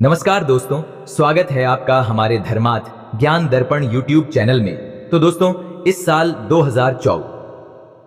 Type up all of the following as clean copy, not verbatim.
नमस्कार दोस्तों, स्वागत है आपका हमारे धर्मार्थ ज्ञान दर्पण यूट्यूब चैनल में। तो दोस्तों, इस साल 2024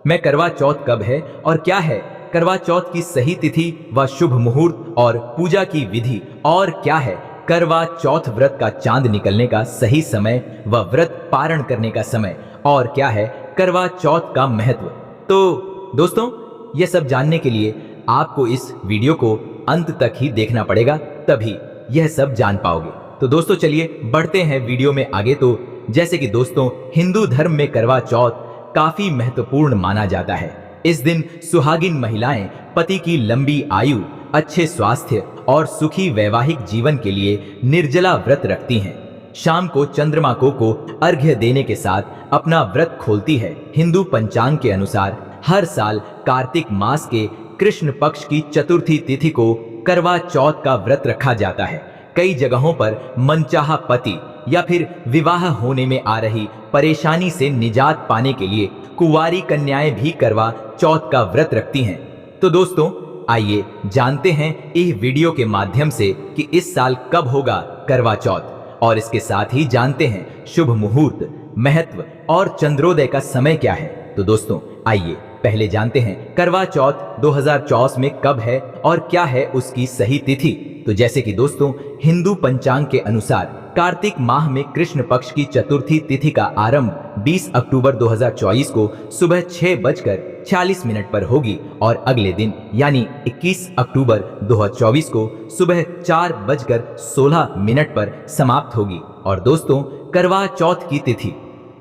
में करवा चौथ कब है और क्या है करवा चौथ की सही तिथि व शुभ मुहूर्त और पूजा की विधि, और क्या है करवा चौथ व्रत का चांद निकलने का सही समय व व्रत पारण करने का समय, और क्या है करवा चौथ का महत्व। तो दोस्तों, ये सब जानने के लिए आपको इस वीडियो को अंत तक ही देखना पड़ेगा, तभी यह सब जान पाओगे। तो दोस्तों चलिए बढ़ते हैं वीडियो में आगे। तो जैसे कि दोस्तों, हिंदू धर्म में करवा चौथ काफी महत्वपूर्ण माना जाता है। इस दिन सुहागिन महिलाएं पति की लंबी आयु, अच्छे स्वास्थ्य और सुखी वैवाहिक जीवन के लिए निर्जला व्रत रखती हैं। शाम को चंद्रमा को अर्घ्य देने के साथ अपना व्रत खोलती है। हिंदू पंचांग के अनुसार हर साल कार्तिक मास के कृष्ण पक्ष की चतुर्थी तिथि को करवा चौथ का व्रत रखा जाता है। कई जगहों पर मनचाहा पति या फिर विवाह होने में आ रही परेशानी से निजात पाने के लिए कुंवारी कन्याएं भी करवा चौथ का व्रत रखती हैं। तो दोस्तों, आइए जानते हैं इस वीडियो के माध्यम से कि इस साल कब होगा करवा चौथ, और इसके साथ ही जानते हैं शुभ मुहूर्त, महत्व और चंद्रोदय का समय क्या है। तो दोस्तों, आइए पहले जानते हैं करवा चौथ 2024 में कब है और क्या है उसकी सही तिथि। तो जैसे कि दोस्तों, हिंदू पंचांग के अनुसार कार्तिक माह में कृष्ण पक्ष की चतुर्थी तिथि का आरंभ 20 अक्टूबर 2024 को सुबह 6:46 पर होगी और अगले दिन यानी 21 अक्टूबर 2024 को सुबह 4:16 पर समाप्त होगी। और दोस्तों, करवा चौथ की तिथि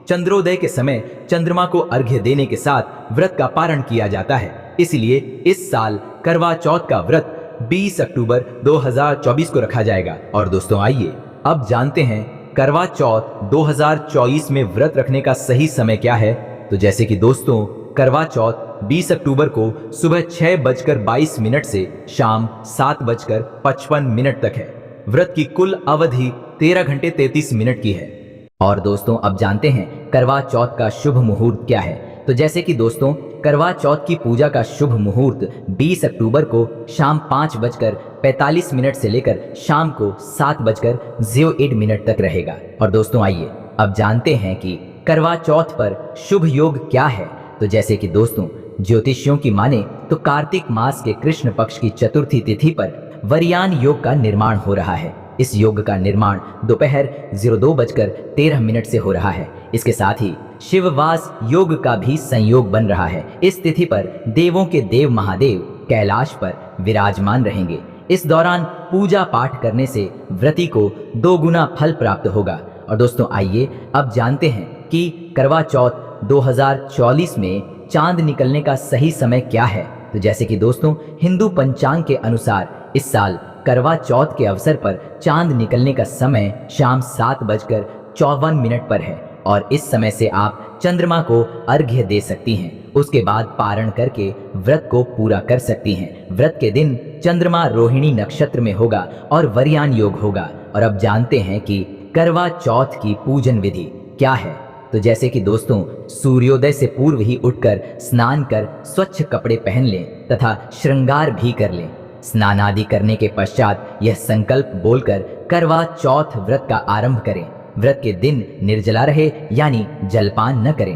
चंद्रोदय के समय चंद्रमा को अर्घ्य देने के साथ व्रत का पारण किया जाता है। इसलिए इस साल करवा चौथ का व्रत 20 अक्टूबर 2024 को रखा जाएगा। और दोस्तों, आइए अब जानते हैं करवा चौथ 2024 में व्रत रखने का सही समय क्या है। तो जैसे कि दोस्तों, करवा चौथ 20 अक्टूबर को सुबह 6:22 से शाम 7:55 तक है। व्रत की कुल अवधि 13 घंटे 33 मिनट की है। और दोस्तों, अब जानते हैं करवा चौथ का शुभ मुहूर्त क्या है। तो जैसे कि दोस्तों, करवा चौथ की पूजा का शुभ मुहूर्त 20 अक्टूबर को शाम 5:45 से लेकर शाम को 7:08 तक रहेगा। और दोस्तों, आइए अब जानते हैं कि करवा चौथ पर शुभ योग क्या है। तो जैसे कि दोस्तों, ज्योतिषियों की माने तो कार्तिक मास के कृष्ण पक्ष की चतुर्थी तिथि पर वरयान योग का निर्माण हो रहा है। इस योग का निर्माण दोपहर 02:13 से हो रहा है। इसके साथ ही शिववास योग का भी संयोग बन रहा है। इस तिथि पर देवों के देव महादेव कैलाश पर विराजमान रहेंगे। इस दौरान पूजा पाठ करने से व्रती को 2 गुना फल प्राप्त होगा। और दोस्तों, आइए अब जानते हैं कि करवा चौथ 2024 में चांद निकलने का सही समय क्या है। तो जैसे कि दोस्तों, हिंदू पंचांग के अनुसार इस साल करवा चौथ के अवसर पर चांद निकलने का समय शाम 7:54 पर है और इस समय से आप चंद्रमा को अर्घ्य दे सकती हैं। उसके बाद पारण करके व्रत को पूरा कर सकती हैं। व्रत के दिन चंद्रमा रोहिणी नक्षत्र में होगा और वरयान योग होगा। और अब जानते हैं कि करवा चौथ की पूजन विधि क्या है। तो जैसे कि दोस्तों, सूर्योदय से पूर्व ही उठकर स्नान कर स्वच्छ कपड़े पहन लें तथा श्रृंगार भी कर लें। स्नान आदि करने के पश्चात यह संकल्प बोलकर करवा चौथ व्रत का आरंभ करें। व्रत के दिन निर्जला रहे यानी जलपान न करें।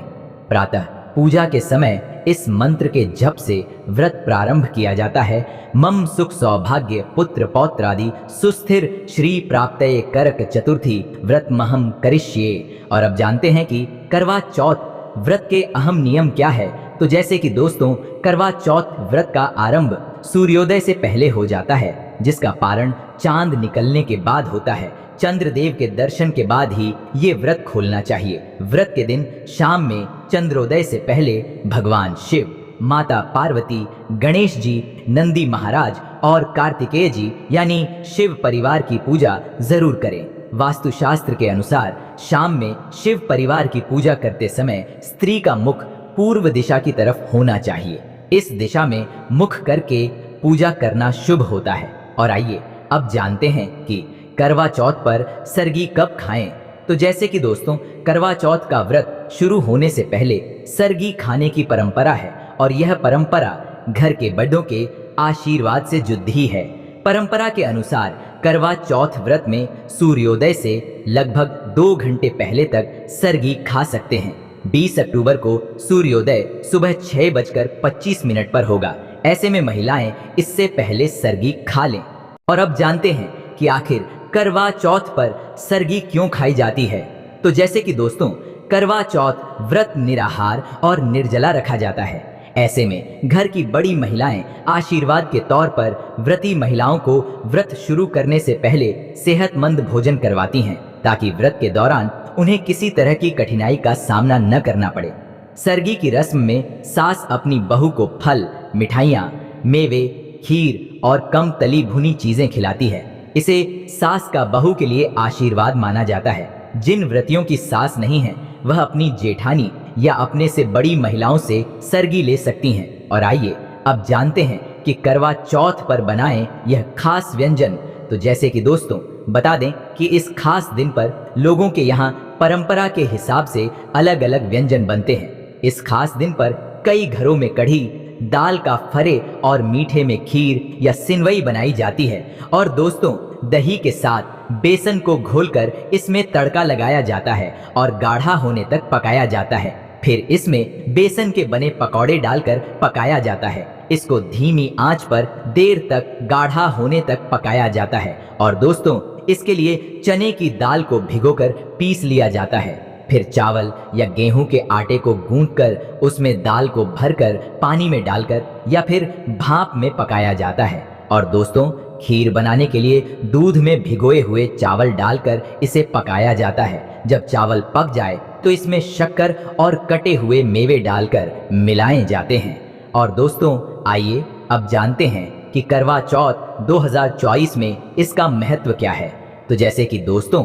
प्रातः पूजा के समय इस मंत्र के जप से व्रत प्रारंभ किया जाता है। मम सुख सौभाग्य पुत्र पौत्रादि सुस्थिर श्री प्राप्तये करक चतुर्थी व्रत महम करिष्ये। और अब जानते हैं कि करवा चौथ व्रत के अहम नियम क्या है। तो जैसे कि दोस्तों, करवा चौथ व्रत का आरंभ सूर्योदय से पहले हो जाता है, जिसका पारण चांद निकलने के बाद होता है। चंद्रदेव के दर्शन के बाद ही ये व्रत खोलना चाहिए। व्रत के दिन शाम में चंद्रोदय से पहले भगवान शिव, माता पार्वती, गणेश जी, नंदी महाराज और कार्तिकेय जी यानी शिव परिवार की पूजा जरूर करें। वास्तुशास्त्र के अनुसार शाम में शिव परिवार की पूजा करते समय स्त्री का मुख पूर्व दिशा की तरफ होना चाहिए। इस दिशा में मुख करके पूजा करना शुभ होता है। और आइए अब जानते हैं कि करवा चौथ पर सरगी कब खाएं। तो जैसे कि दोस्तों, करवा चौथ का व्रत शुरू होने से पहले सरगी खाने की परंपरा है और यह परंपरा घर के बड़ों के आशीर्वाद से जुड़ी है। परंपरा के अनुसार करवा चौथ व्रत में सूर्योदय से लगभग 2 घंटे पहले तक सरगी खा सकते हैं। 20 अक्टूबर को सूर्योदय सुबह 6:25 पर होगा। ऐसे में महिलाएं इससे पहले सरगी खा लें। और अब जानते हैं कि आखिर करवा चौथ पर सरगी क्यों खाई जाती है। तो जैसे कि दोस्तों, करवा चौथ व्रत निराहार और निर्जला रखा जाता है। ऐसे में घर की बड़ी महिलाएं आशीर्वाद के तौर पर व्रती महिलाओं को व्रत शुरू करने से पहले सेहतमंद भोजन करवाती हैं, ताकि व्रत के दौरान उन्हें किसी तरह की कठिनाई का सामना न करना पड़े। सरगी की रस्म में सास अपनी बहू को फल, मिठाइयाँ, मेवे, खीर और कम तली भुनी चीजें खिलाती है। इसे सास का बहू के लिए आशीर्वाद माना जाता है। जिन व्रतियों की सास नहीं है, वह अपनी जेठानी या अपने से बड़ी महिलाओं से सरगी ले सकती हैं। और आइए अब जानते हैं कि करवा चौथ पर बनाएं यह खास व्यंजन। तो जैसे कि दोस्तों, बता दें कि इस खास दिन पर लोगों के यहाँ परंपरा के हिसाब से अलग अलग व्यंजन बनते हैं। इस खास दिन पर कई घरों में कढ़ी, दाल का फरे और मीठे में खीर या सिनवई बनाई जाती है। और दोस्तों, दही के साथ बेसन को घोलकर इसमें तड़का लगाया जाता है और गाढ़ा होने तक पकाया जाता है। फिर इसमें बेसन के बने पकौड़े डालकर पकाया जाता है। इसको धीमी आंच पर देर तक गाढ़ा होने तक पकाया जाता है। और दोस्तों, इसके लिए चने की दाल को भिगोकर पीस लिया जाता है। फिर चावल या गेहूं के आटे को गूंथकर उसमें दाल को भरकर पानी में डालकर या फिर भाप में पकाया जाता है। और दोस्तों, खीर बनाने के लिए दूध में भिगोए हुए चावल डालकर इसे पकाया जाता है। जब चावल पक जाए तो इसमें शक्कर और कटे हुए मेवे डालकर मिलाए जाते हैं। और दोस्तों, आइए अब जानते हैं कि करवा चौथ 2024 में इसका महत्व क्या है। तो जैसे कि दोस्तों,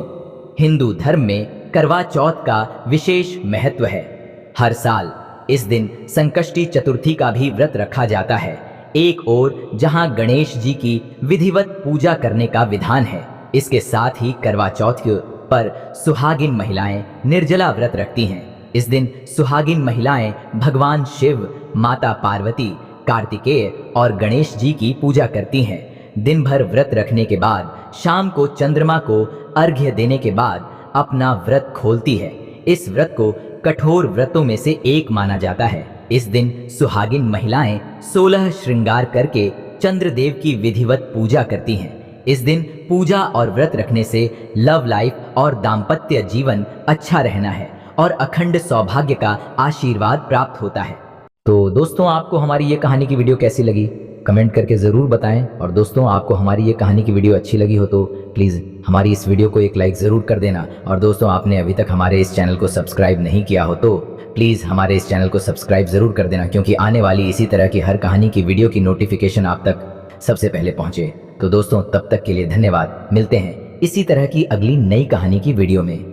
हिंदू धर्म में करवा चौथ का विशेष महत्व है। हर साल इस दिन संकष्टी चतुर्थी का भी व्रत रखा जाता है। एक ओर जहां गणेश जी की विधिवत पूजा करने का विधान है, इसके साथ ही करवा चौथ पर सुहागिन महिलाएं निर्जला व्रत रखती हैं। इस दिन सुहागिन महिलाएं भगवान शिव, माता पार्वती, कार्तिकेय और गणेश जी की पूजा करती हैं। दिन भर व्रत रखने के बाद शाम को चंद्रमा को अर्घ्य देने के बाद अपना व्रत खोलती है। इस व्रत को कठोर व्रतों में से एक माना जाता है। इस दिन सुहागिन महिलाएं 16 श्रृंगार करके चंद्रदेव की विधिवत पूजा करती हैं। इस दिन पूजा और व्रत रखने से लव लाइफ और दाम्पत्य जीवन अच्छा रहना है और अखंड सौभाग्य का आशीर्वाद प्राप्त होता है। तो दोस्तों, आपको हमारी ये कहानी की वीडियो कैसी लगी कमेंट करके ज़रूर बताएं। और दोस्तों, आपको हमारी ये कहानी की वीडियो अच्छी लगी हो तो प्लीज़ हमारी इस वीडियो को एक लाइक ज़रूर कर देना। और दोस्तों, आपने अभी तक हमारे इस चैनल को सब्सक्राइब नहीं किया हो तो प्लीज़ हमारे इस चैनल को सब्सक्राइब ज़रूर कर देना, क्योंकि आने वाली इसी तरह की हर कहानी की वीडियो की नोटिफिकेशन आप तक सबसे पहले पहुँचे। तो दोस्तों, तब तक के लिए धन्यवाद। मिलते हैं इसी तरह की अगली नई कहानी की वीडियो में।